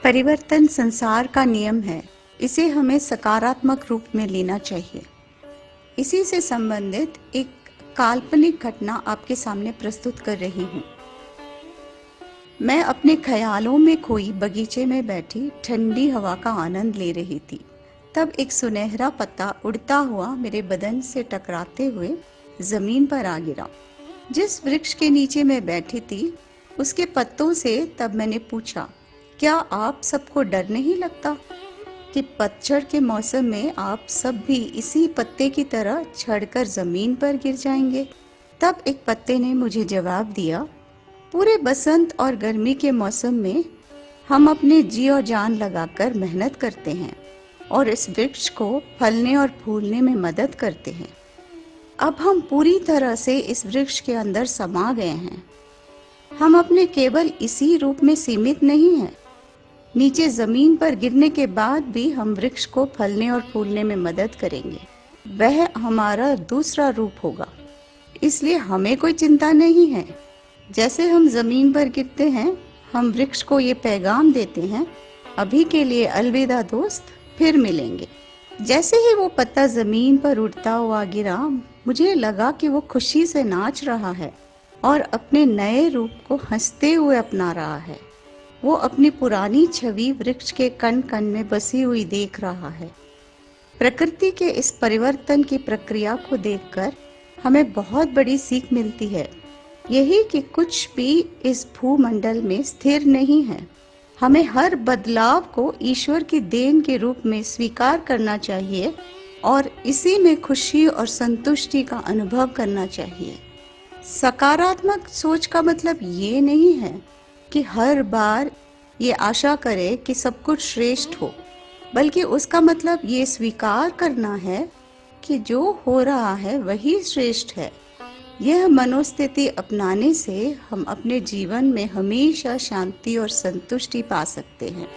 परिवर्तन संसार का नियम है। इसे हमें सकारात्मक रूप में लेना चाहिए। इसी से संबंधित एक काल्पनिक घटना आपके सामने प्रस्तुत कर रही हूँ। मैं अपने ख्यालों में खोई बगीचे में बैठी ठंडी हवा का आनंद ले रही थी। तब एक सुनहरा पत्ता उड़ता हुआ मेरे बदन से टकराते हुए जमीन पर आ गिरा। जिस वृक्ष के नीचे मैं बैठी थी, उसके पत्तों से तब मैंने पूछा, क्या आप सबको डर नहीं लगता कि पतझड़ के मौसम में आप सब भी इसी पत्ते की तरह झड़कर जमीन पर गिर जाएंगे? तब एक पत्ते ने मुझे जवाब दिया, पूरे बसंत और गर्मी के मौसम में हम अपने जी और जान लगाकर मेहनत करते हैं और इस वृक्ष को फलने और फूलने में मदद करते हैं। अब हम पूरी तरह से इस वृक्ष के अंदर समा गए हैं। हम अपने केवल इसी रूप में सीमित नहीं हैं। नीचे जमीन पर गिरने के बाद भी हम वृक्ष को फलने और फूलने में मदद करेंगे। वह हमारा दूसरा रूप होगा। इसलिए हमें कोई चिंता नहीं है। जैसे हम जमीन पर गिरते हैं, हम वृक्ष को ये पैगाम देते हैं, अभी के लिए अलविदा दोस्त, फिर मिलेंगे। जैसे ही वो पत्ता जमीन पर उड़ता हुआ गिरा, मुझे लगा कि वो खुशी से नाच रहा है और अपने नए रूप को हंसते हुए अपना रहा है। वो अपनी पुरानी छवि वृक्ष के कण कण में बसी हुई देख रहा है। प्रकृति के इस परिवर्तन की प्रक्रिया को देखकर हमें बहुत बड़ी सीख मिलती है। यही कि कुछ भी इस भूमंडल में स्थिर नहीं है। हमें हर बदलाव को ईश्वर की देन के रूप में स्वीकार करना चाहिए और इसी में खुशी और संतुष्टि का अनुभव करना चाहिए। सकारात्मक सोच का मतलब ये नहीं है कि हर बार ये आशा करे कि सब कुछ श्रेष्ठ हो, बल्कि उसका मतलब ये स्वीकार करना है कि जो हो रहा है वही श्रेष्ठ है। यह मनोस्थिति अपनाने से हम अपने जीवन में हमेशा शांति और संतुष्टि पा सकते हैं।